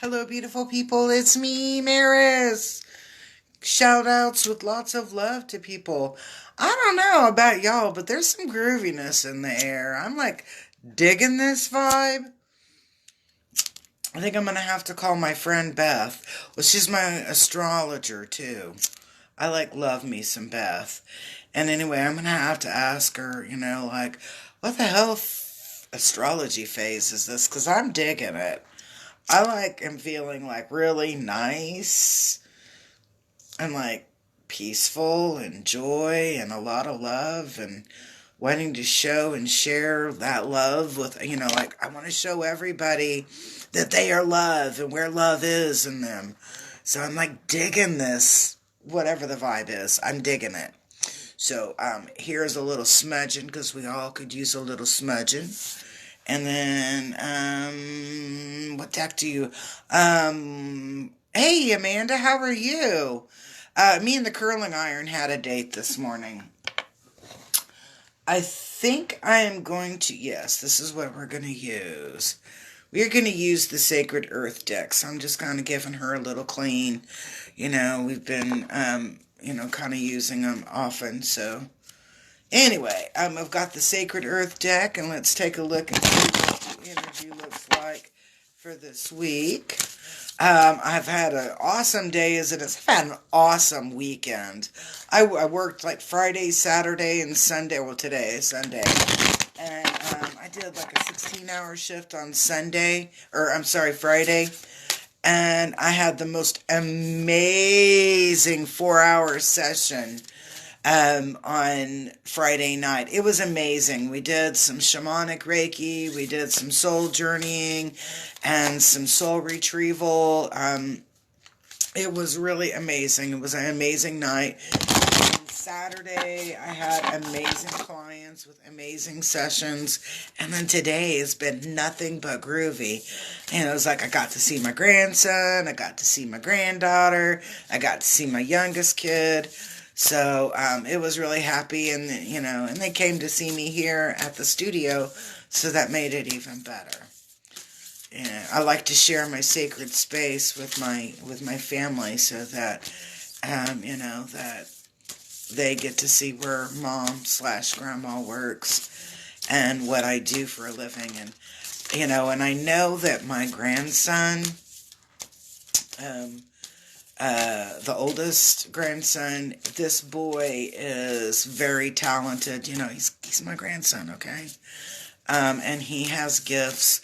Hello, beautiful people. It's me, Maris. Shout outs with lots of love to people. I don't know about y'all, but there's some grooviness in the air. I'm like digging this vibe. I think I'm going to have to call my friend Beth. Well, she's my astrologer, too. I love me some Beth. And anyway, I'm going to have to ask her, what the hell astrology phase is this? Because I'm digging it. Am feeling really nice and peaceful and joy and a lot of love and wanting to show and share that love with, I want to show everybody that they are love and where love is in them. So I'm digging this, whatever the vibe is, I'm digging it. So here's a little smudging because we all could use a little smudging. And then, what deck do you, hey Amanda, how are you? Me and the curling iron had a date this morning. I think I am going to, yes, this is what we're going to use. We're going to use the Sacred Earth deck, so I'm just kind of giving her a little clean. We've been, kind of using them often, so. Anyway, I've got the Sacred Earth deck, and let's take a look and see what the energy looks like for this week. I've had an awesome day as it is. I've had an awesome weekend. I worked Friday, Saturday, and Sunday. Well, today is Sunday. And I did a 16-hour shift on Friday. And I had the most amazing 4-hour session on Friday night. It was amazing. We did some shamanic Reiki, we did some soul journeying, and some soul retrieval. It was really amazing. It was an amazing night. And Saturday, I had amazing clients with amazing sessions. And then today has been nothing but groovy. And it was I got to see my grandson, I got to see my granddaughter, I got to see my youngest kid. So it was really happy, and and they came to see me here at the studio, so that made it even better. And I like to share my sacred space with my family, so that that they get to see where mom/grandma works and what I do for a living, and and I know that my grandson. The oldest grandson, this boy is very talented. He's my grandson, okay? And he has gifts.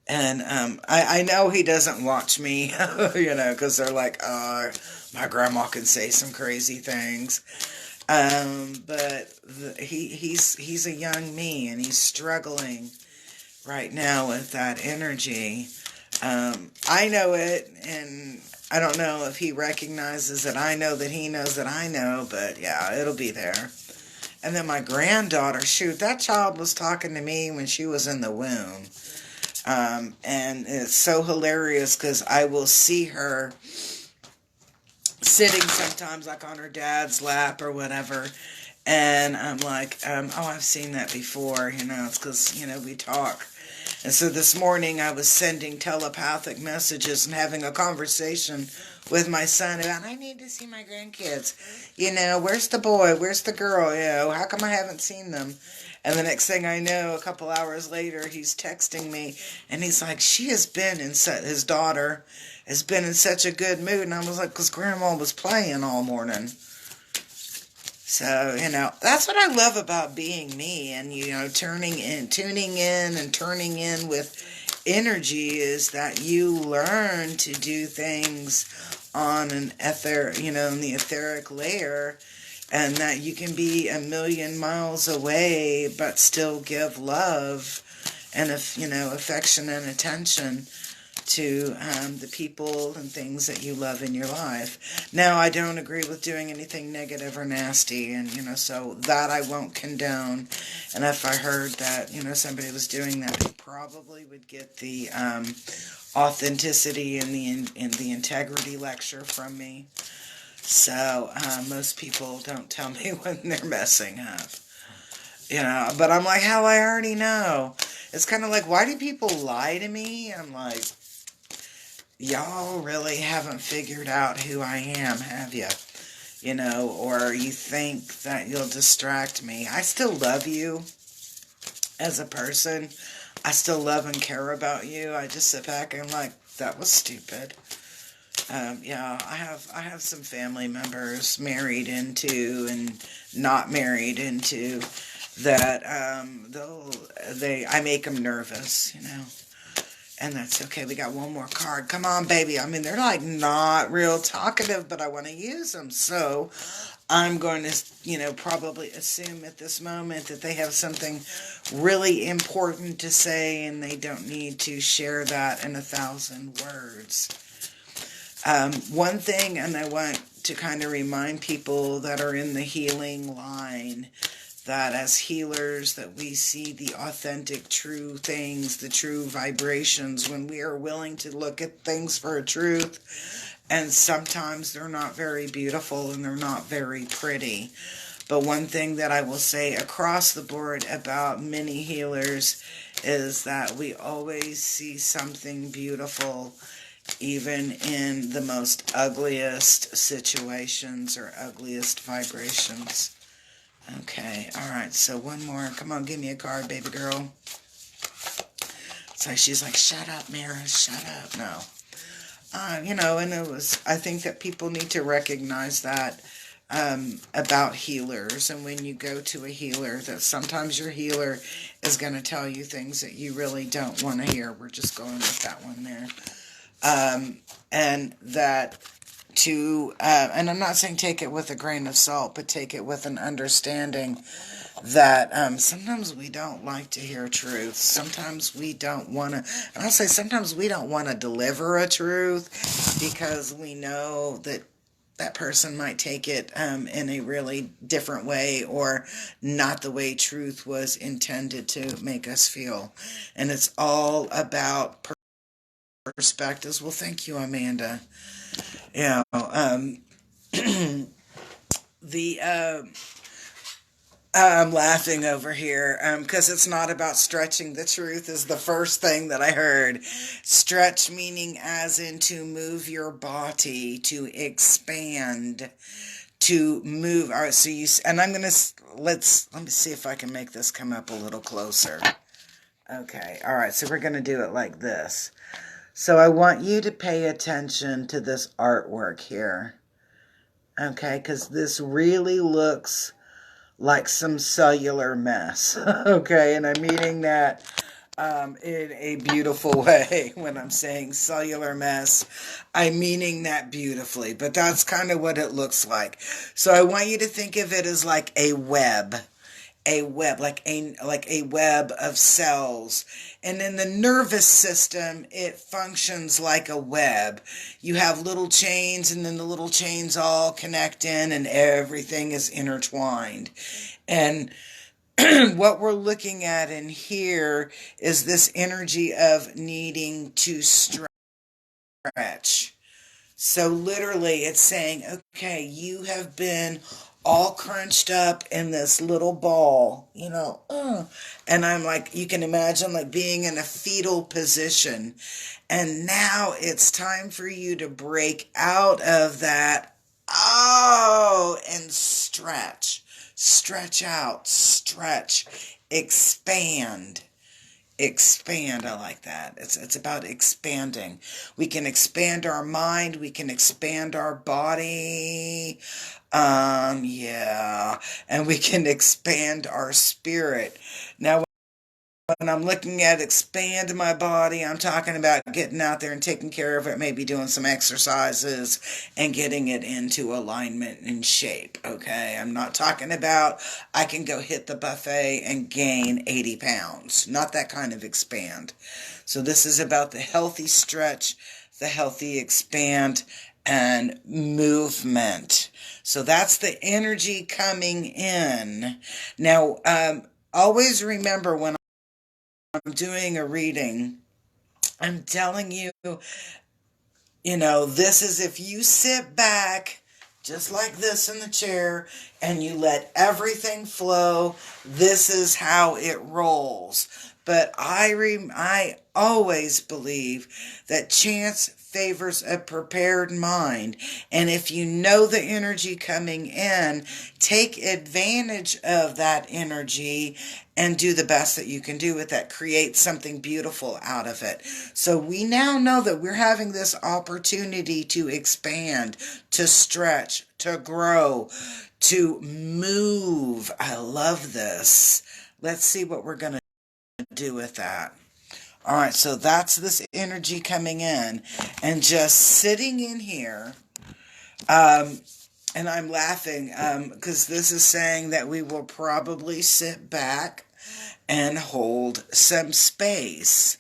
And I know he doesn't watch me, because they're my grandma can say some crazy things. But he's a young me, and he's struggling right now with that energy. I know it, and I don't know if he recognizes that I know that he knows that I know, but yeah, it'll be there. And then my granddaughter, shoot, that child was talking to me when she was in the womb. And it's so hilarious because I will see her sitting sometimes on her dad's lap or whatever. And I'm oh, I've seen that before, it's because, we talk. And so this morning I was sending telepathic messages and having a conversation with my son about, I need to see my grandkids. Where's the boy? Where's the girl? How come I haven't seen them? And the next thing I know, a couple hours later, he's texting me, and he's his daughter has been in such a good mood. And I was because Grandma was playing all morning. So, that's what I love about being me, and, tuning in and turning in with energy is that you learn to do things on an in the etheric layer, and that you can be a million miles away but still give love and, affection and attention to the people and things that you love in your life. Now, I don't agree with doing anything negative or nasty, and, so that I won't condone. And if I heard that, somebody was doing that, they probably would get the authenticity and the integrity lecture from me. So, most people don't tell me when they're messing up. But I'm hell, I already know. It's kind of why do people lie to me? I'm y'all really haven't figured out who I am, have you? You know, or you think that you'll distract me. I still love you as a person. I still love and care about you. I just sit back and like, that was stupid. Yeah, I have some family members married into and not married into that I make them nervous, you know. And that's okay. We got one more card. Come on, baby. I mean, they're like not real talkative, but I want to use them. So I'm going to, probably assume at this moment that they have something really important to say and they don't need to share that in 1,000 words. One thing, and I want to kind of remind people that are in the healing line, that as healers, that we see the authentic, true things, the true vibrations, when we are willing to look at things for a truth. And sometimes they're not very beautiful and they're not very pretty. But one thing that I will say across the board about many healers is that we always see something beautiful, even in the most ugliest situations or ugliest vibrations. Okay, alright, so one more. Come on, give me a card, baby girl. So she's like, shut up, Mira, shut up. No. And I think that people need to recognize that about healers. And when you go to a healer, that sometimes your healer is going to tell you things that you really don't want to hear. We're just going with that one there. And that and I'm not saying take it with a grain of salt, but take it with an understanding that sometimes we don't like to hear truth. Sometimes we don't want to, and I'll say sometimes we don't want to deliver a truth because we know that that person might take it in a really different way or not the way truth was intended to make us feel. And it's all about perspectives. Well, thank you, Amanda. Yeah, I'm laughing over here because it's not about stretching the truth is the first thing that I heard. Stretch meaning as in to move your body, to expand, to move. All right, so and I'm going to, let me see if I can make this come up a little closer. Okay, all right, so we're going to do it like this. So I want you to pay attention to this artwork here. Okay, because this really looks like some cellular mess. Okay, and I'm meaning that in a beautiful way. When I'm saying cellular mess, I'm meaning that beautifully. But that's kind of what it looks like. So I want you to think of it as like a web. Like a web of cells. And in the nervous system, it functions like a web. You have little chains, and then the little chains all connect in, and everything is intertwined. And what we're looking at in here is this energy of needing to stretch. So literally it's saying, okay, you have been all crunched up in this little ball, and I'm like, you can imagine like being in a fetal position. And now it's time for you to break out of that. Oh, and stretch out, stretch, expand. Expand. I like that. It's about expanding. We can expand our mind. We can expand our body. Yeah. And we can expand our spirit. Now, when I'm looking at expand my body, I'm talking about getting out there and taking care of it, maybe doing some exercises and getting it into alignment and shape, okay? I'm not talking about I can go hit the buffet and gain 80 pounds. Not that kind of expand. So this is about the healthy stretch, the healthy expand, and movement. So that's the energy coming in. Now, always remember when I'm doing a reading, I'm telling you, this is if you sit back just like this in the chair and you let everything flow, this is how it rolls. But I always believe that chance favors a prepared mind. And if you know the energy coming in, take advantage of that energy and do the best that you can do with that. Create something beautiful out of it. So we now know that we're having this opportunity to expand, to stretch, to grow, to move. I love this. Let's see what we're going to do with that. All right, so that's this energy coming in and just sitting in here. And I'm laughing because this is saying that we will probably sit back and hold some space.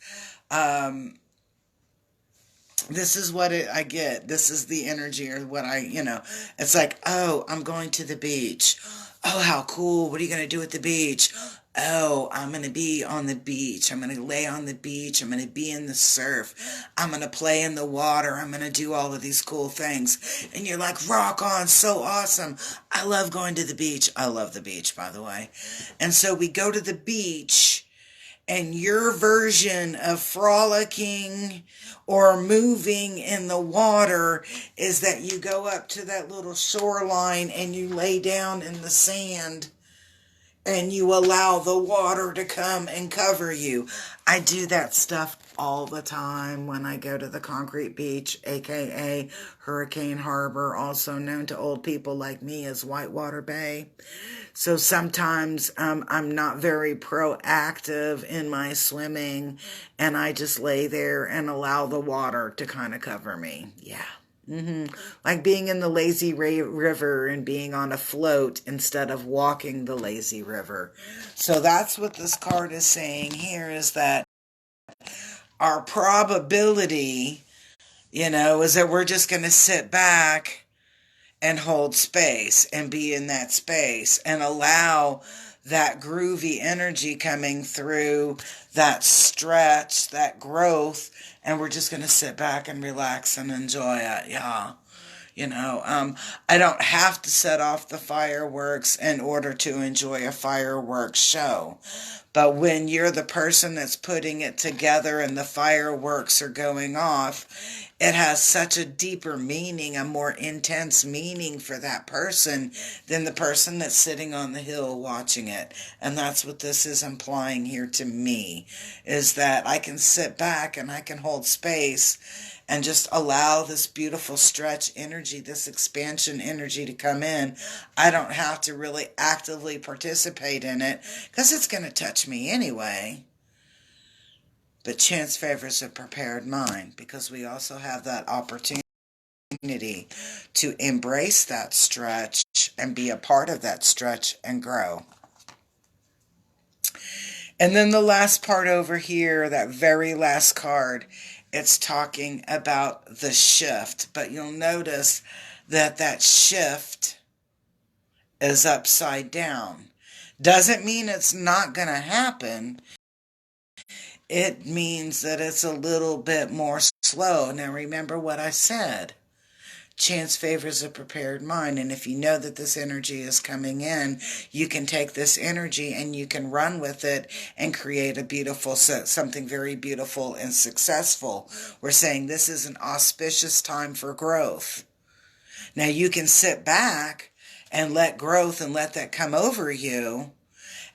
This is what I get. This is the energy or what it's like, oh, I'm going to the beach. Oh, how cool. What are you going to do at the beach? Oh, I'm going to be on the beach. I'm going to lay on the beach. I'm going to be in the surf. I'm going to play in the water. I'm going to do all of these cool things. And you're like, rock on, so awesome. I love going to the beach. I love the beach, by the way. And so we go to the beach, and your version of frolicking or moving in the water is that you go up to that little shoreline and you lay down in the sand and you allow the water to come and cover you. I do that stuff all the time when I go to the Concrete Beach, aka Hurricane Harbor, also known to old people like me as Whitewater Bay. So sometimes I'm not very proactive in my swimming, and I just lay there and allow the water to kind of cover me. Yeah. Like being in the lazy river and being on a float instead of walking the lazy river. So that's what this card is saying here, is that our probability, is that we're just going to sit back and hold space and be in that space and allow that groovy energy coming through, that stretch, that growth, and we're just going to sit back and relax and enjoy it. Yeah. I don't have to set off the fireworks in order to enjoy a fireworks show. But when you're the person that's putting it together and the fireworks are going off, it has such a deeper meaning, a more intense meaning for that person than the person that's sitting on the hill watching it. And that's what this is implying here to me, is that I can sit back and I can hold space and just allow this beautiful stretch energy, this expansion energy to come in. I don't have to really actively participate in it because it's going to touch me anyway. But chance favors a prepared mind, because we also have that opportunity to embrace that stretch and be a part of that stretch and grow. And then the last part over here, that very last card, it's talking about the shift. But you'll notice that shift is upside down. Doesn't mean it's not going to happen. It means that it's a little bit more slow. Now remember what I said. Chance favors a prepared mind. And if you know that this energy is coming in, you can take this energy and you can run with it and create a beautiful, something very beautiful and successful. We're saying this is an auspicious time for growth. Now you can sit back and let growth and let that come over you.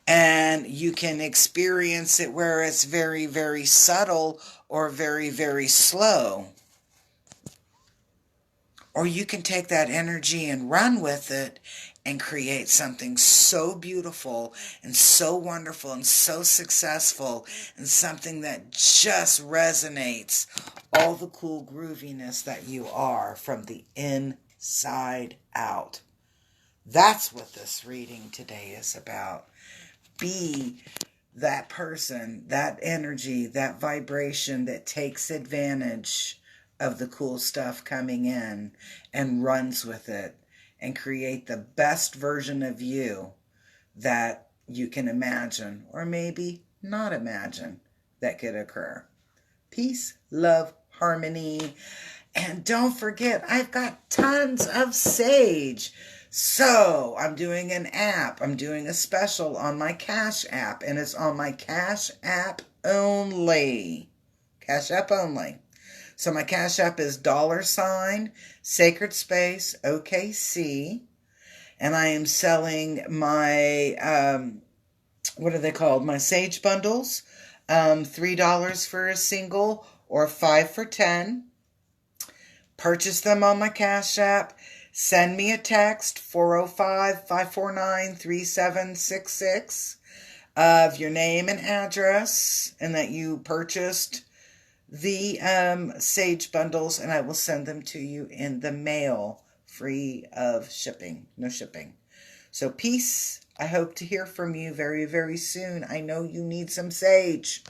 And you can experience it where it's very, very subtle or very, very slow. Or you can take that energy and run with it and create something so beautiful and so wonderful and so successful, and something that just resonates all the cool grooviness that you are from the inside out. That's what this reading today is about. Be that person, that energy, that vibration that takes advantage of the cool stuff coming in and runs with it and create the best version of you that you can imagine, or maybe not imagine, that could occur. Peace, love, harmony. And don't forget, I've got tons of sage. So I'm doing an app. I'm doing a special on my Cash App, and it's on my Cash App only. Cash App only. So my Cash App is $ Sacred Space OKC. And I am selling my, what are they called? My Sage bundles. $3 for a single or 5 for 10. Purchase them on my Cash App. Send me a text, 405-549-3766, of your name and address, and that you purchased the Sage bundles, and I will send them to you in the mail, free of shipping. No shipping. So peace. I hope to hear from you very, very soon. I know you need some sage.